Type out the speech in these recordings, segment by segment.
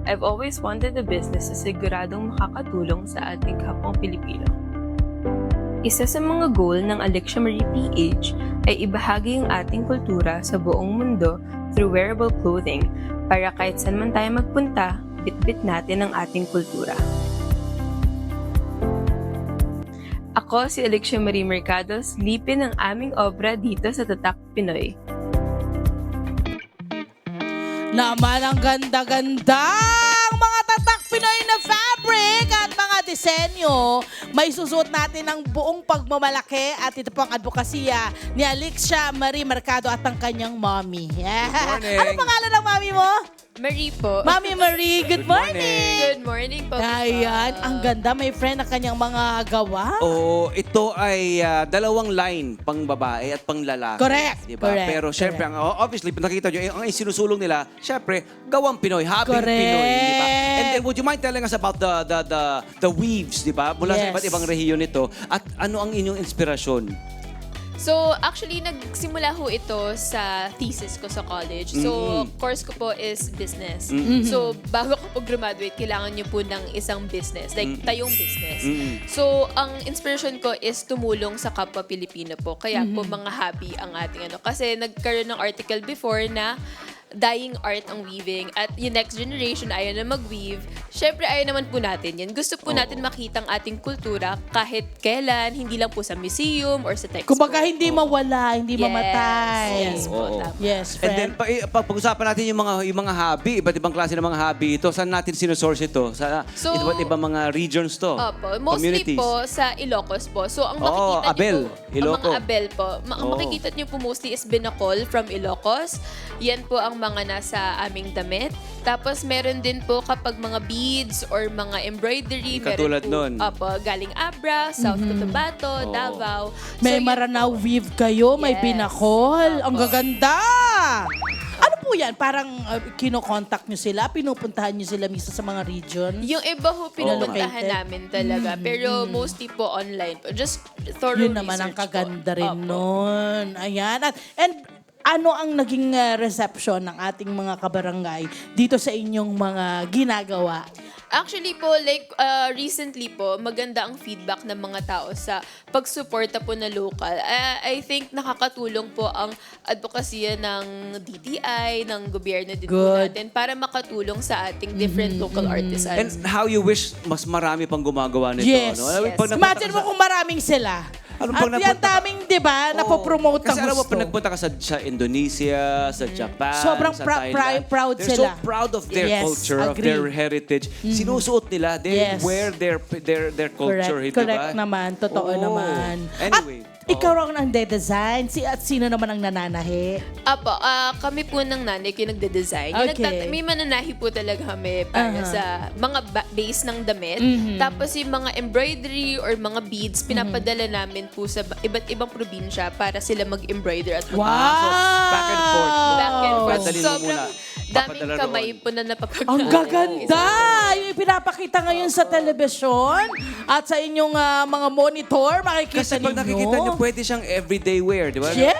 I've always wanted a business na siguradong makakatulong sa ating kapwang Pilipino. Isa sa mga goal ng Alicia Marie PH ay ibahagi ang ating kultura sa buong mundo through wearable clothing para kahit saan man tayo magpunta, bitbit natin ang ating kultura. Ako si Alicia Marie Mercado, lipin ang aming obra dito sa Tatak Pinoy. Naman ang ganda-gandang mga Tatak Pinoy na fabric at mga disenyo. May susuot natin ang buong pagmamalaki at ito po ang advokasya ni Alicia Marie Mercado at ang kanyang mommy. morning. Ano pangalan ng mommy mo? Marie po. Mami Marie, good morning. Good morning po. Ayan, ang ganda, my friend, ang kanyang mga gawa. Oo, ito ay dalawang line, pang babae at pang lalaki. Correct, Diba? correct, Pero syempre, obviously, nakita nyo, ang isinusulong nila, syempre, gawang Pinoy, habing Correct. Pinoy. Diba? And then, would you mind telling us about the weaves, diba? Mula sa Yes. iba't ibang rehiyon nito. At ano ang inyong inspirasyon? So, actually, nagsimula ho ito sa thesis ko sa college. So, course ko po is business. So, bago ko po graduate, kailangan nyo po ng isang business. Like, tayong business. So, ang inspiration ko is tumulong sa kapwa Pilipino po. Kaya po mga hobby ang ating ano. Kasi nagkaroon ng article before na dying art ang weaving at yung next generation ayaw na mag-weave. Syempre, ayaw naman po natin yan. Gusto po natin makita ang ating kultura kahit kailan, hindi lang po sa museum or sa textbook. Kumbaga, hindi mawala, hindi mamatay. Yes po, Oo. tama. Yes, And then, friend. pag-usapan natin yung mga hobby, iba't ibang klase ng mga hobby ito. Saan natin sinusource ito? Sa So, iba't ibang mga regions to? Opo, mostly Communities? po sa Ilocos po. So, ang Oo, makikita Abel, niyo po, Iloco. ang mga Abel po, ang Oo. makikita niyo po mostly is Binacol from Ilocos. Yan po ang mga nasa aming damit. Tapos, meron din po kapag mga beads or mga embroidery. Katulad meron po, nun. Opo, galing Abra, South Cotabato, Oo. Davao. May yun Maranao weave kayo, may Yes. Binacol. Ang Opo. gaganda! Ano po yan? Parang kinokontak nyo sila? Pinupuntahan nyo sila mismo sa mga region? Yung iba ho, pinupuntahan Located? namin talaga. Pero mostly po online po. Just thorough Yun naman ang research kaganda po. rin Opo. nun. Ayan. And ano ang naging reception ng ating mga kabarangay dito sa inyong mga ginagawa? Actually po, like recently po, maganda ang feedback ng mga tao sa pagsuporta po na local. I think nakakatulong po ang advokasya ng DTI, ng gobyerno din po Good. natin para makatulong sa ating different local And artisans. how you wish mas marami pang gumagawa nito. Yes. No? Yes. Pag nagpunta Imagine ka mo sa- kung maraming sila. Ano At pag yan nagpunta ka- daming, di ba, napopromote Kasi ang alam mo, gusto. pag nagpunta ka sa Indonesia, sa Japan, Sobrang sa proud Thailand, they're sila. so proud of their Yes, culture, of agree. their heritage. Sinusuot nila, they Yes. wear their culture. Correct, di ba? correct naman. Totoo Oo. naman. Anyway, At ikaw ang de-design. At sino naman ang nananahi? Apo, kami po ng nanay yung nagde-design. Yung Okay. may mananahi po talaga kami para sa mga base ng damit. Tapos yung mga embroidery or mga beads, pinapadala namin po sa iba't ibang probinsya para sila mag-embroider at Wow! So, back and forth. back and forth. Dadalhin mo Sobrang muna. daming Papadala kamay roon. po na napapagdala. Ang gaganda! Yung ipinapakita ngayon sa telebisyon at sa inyong mga monitor, makikita Kasi pag ninyo. nakikita nyo, pwede siyang everyday wear, di ba? Yes,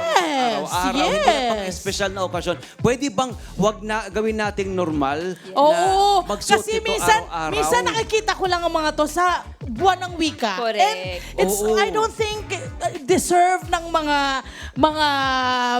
Araw-araw, hindi na pang yes. special na okasyon. Pwede bang wag na gawin nating normal Oo, na magsuot kasi ito minsan, araw-araw? minsan nakikita ko lang ang mga to sa buwan ng wika. Correct. And it's, Oo. I don't think deserve ng mga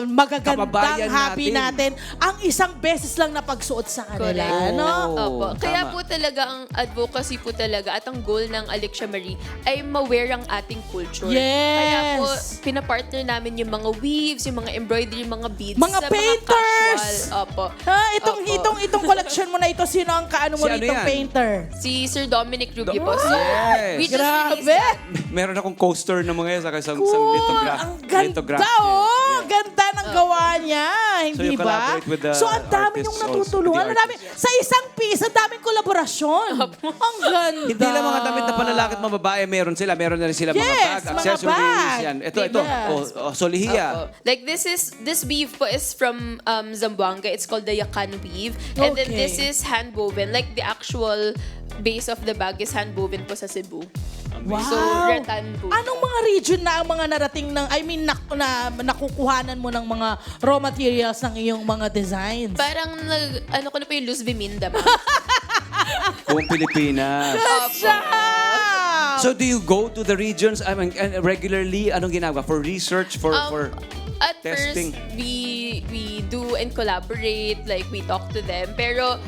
magagandang Kababayan happy natin. natin ang isang beses lang na pagsuot sa kanila. Correct. No? Opo. Kaya tama. po talaga ang advocacy po talaga at ang goal ng Alicia Marie ay ma-wear ang ating culture. Yes. Kaya po pinapartner namin yung mga weaves, yung mga embroidery, mga beads Mga sa painters! mga casual. Opo. Ha, itong Opo. collection mo na ito, sino ang kaano mo Si ano ditong yan? painter? Si Sir Dominic Rubio po. So, Yes. we just Grabe! released that. Meron akong coaster na mga yan, saka isang Cool! lithograph. Ang ganda, lithograph. oh! Ganda ng gawa niya, So hindi you ba? collaborate with the So, ang dami artists yung also, natutulungan. with the Ang dami, sa isang piece, ang daming kolaborasyon. Ang ganda. Hindi lang mga damit na panlalaki at mga babae, meron sila. Meron na rin sila mga Yes, bag, mga accessories. bag. Yan. Ito. Diba? Solihiya. Opo. Like this weave po is from Zamboanga. It's called the Yakan weave. And then Okay. this is hand woven. Like the actual base of the bag is hand woven po sa Cebu. Wow. So, rattan po. Anong mga region na ang mga narating ng, nakukuhanan mo ng mga raw materials ng iyong mga designs? Parang ano ko na po yung Luz Biminda, ma'am. Buong Pilipinas. Job! So do you go to the regions regularly? Anong ginagawa? For research? For At testing? first, we do and collaborate, like we talk to them. Pero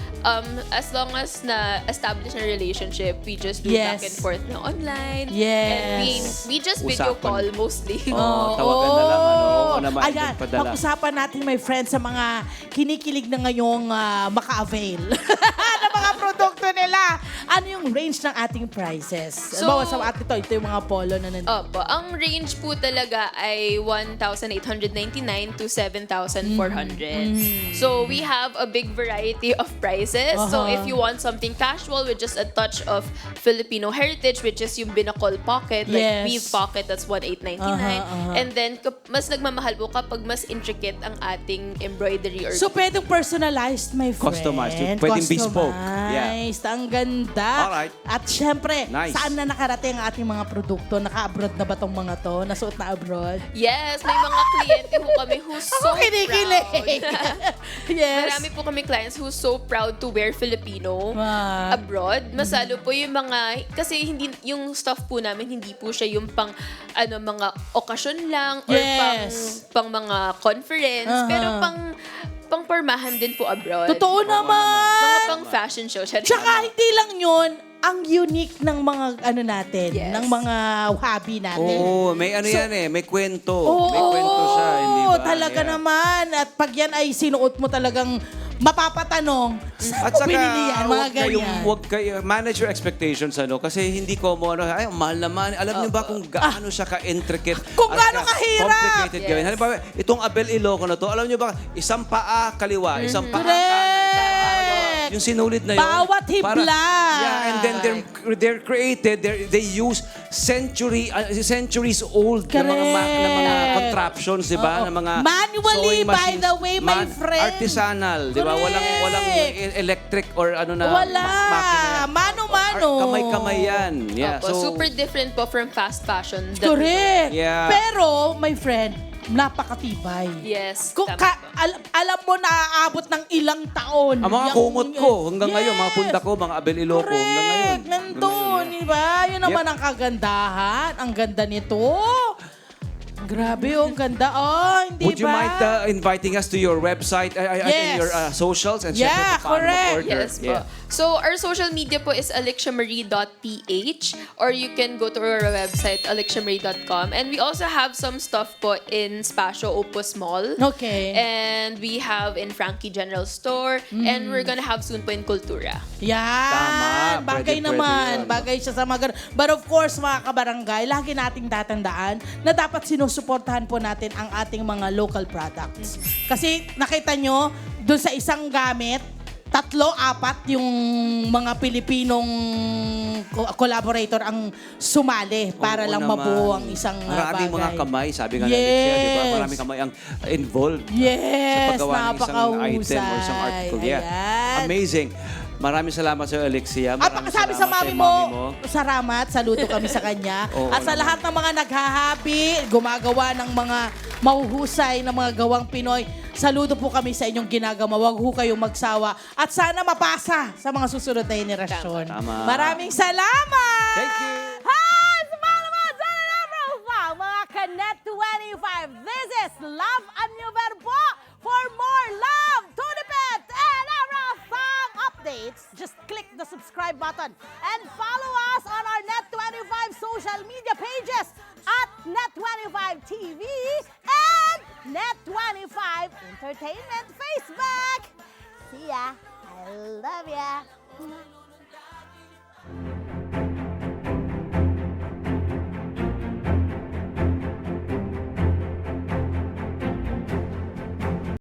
as long as na-establish a relationship, we just do back and Yes. forth na online. Yes. And we just video Usapan. call mostly. Tawagan na lang. Oo naman. Ayan, padala. pag-usapan natin, my friends, sa mga kinikilig na ngayong maka-avail ng mga produkto nila. Ano yung range ng ating prices? So- Bawa sa atin ito yung mga polo na nandito. Opo, ang range po talaga ay 1,899 to 7,400. So we have a big variety of prices. So if you want something casual with just a touch of Filipino heritage, which is yung binakol pocket, like Yes. weave pocket, that's 1,899. And then mas nagmamahal po kapag mas intricate ang ating embroidery or So, pwedeng personalized, my friend. Customized. Pwedeng bespoke. Customized. Ang ganda. Alright. At syempre, Nice. saan na nakarating ang ating mga produkto? Naka-abroad na ba tong mga to? Nasuot na abroad? Yes, may mga kliyente po kami who's so kinikilig. proud. Yes. Marami po kami clients who's so proud to wear Filipino Wow. abroad. Masalo po yung mga, kasi hindi, yung stuff po namin, hindi po siya yung pang, mga okasyon lang or Yes. pang mga conference. Pero pang pormahan din po abroad. Totoo naman. Mga pang fashion show. Tsaka hindi lang yun, ang unique ng mga natin, Yes. ng mga hobby natin. Oo, may yan may kwento. Oo, May kwento siya, hindi ba? talaga Yeah. naman. At pag yan ay sinuot mo talagang mapapatanong, saan At mo saka, binili yan? Mga ganyan. huwag kayo, manage your expectations, kasi hindi ko mo, ay, ang mahal naman. Alam niyo ba kung gaano siya ka-intricate? Kung at gaano kahirap. complicated Yes. gawin. Halimbawa, itong Abel Iloco na to, alam niyo ba, isang paa kaliwa, isang paa Correct. yung sinulid na yun. Bawat hibla. Yeah, and then they're created, they use centuries old na mga, na mga Correct. contraptions, di ba? Oo. Na mga Manually, sewing by machines. the way, my friend. Artisanal, di ba? Correct. Walang electric or Wala. makina. Mano-mano. Kamay-kamay yan. Yeah, Opo, super different po from fast fashion. that we Correct. Yeah. Pero, my friend, napakatibay. Yes. Kung tama po. alam mo na aabot ng ilang taon. Ang mga Yung- kumot ko, hanggang Yes. ngayon, mga punda ko, mga Abel Iloco, hanggang ngayon. Correct. Nandun, di ba? Yun naman ang kagandahan. Ang ganda nito. Grabe, ang ganda. Oh, hindi Would you ba? mind inviting us to your website, Yes. your socials, and Yeah, syempre, paano correct. mag-order? Yes po. So, our social media po is alexamarie.ph or you can go to our website, alexamarie.com. And we also have some stuff po in Spasio Opus Mall. Okay. And we have in Frankie General Store. And we're gonna have soon po in Kultura. Yan. Tama. Bagay Pwede naman. yun. Bagay siya sa mga ganun. But of course, mga kabarangay, lagi nating tatandaan na dapat sinusuportahan po natin ang ating mga local products. Kasi nakita nyo, dun sa isang gamit, 3-4 yung mga Pilipinong collaborator ang sumali para Oo lang naman. mabuo ang isang Maraming bagay. mga kamay, sabi nga ni Alexia, di ba? Yes. Maraming kamay ang involved Yes, sa paggawa ng isang napakahusay. item or isang article. Yeah. Ayan. Amazing. Maraming salamat sa Alexia. At Maraming sabi sa salamat mami kay mo, mo. salamat, saludo kami sa kanya. Oo At sa naman. lahat ng mga naghahabi, gumagawa ng mga mahuhusay na mga gawang Pinoy, saludo po kami sa inyong ginagawa. Huwag ho kayong magsawa. At sana mapasa sa mga susunod na henerasyon. Tama. Maraming salamat! Thank you. Hi! Sumama naman sa profile, mga Kanet 25. This is Love and New Verbo. For more love, to the pet, and everything updates, just click the subscribe button and follow us on our Net25 social media pages at Net25 TV and Net25 Entertainment Facebook. See ya. I love ya.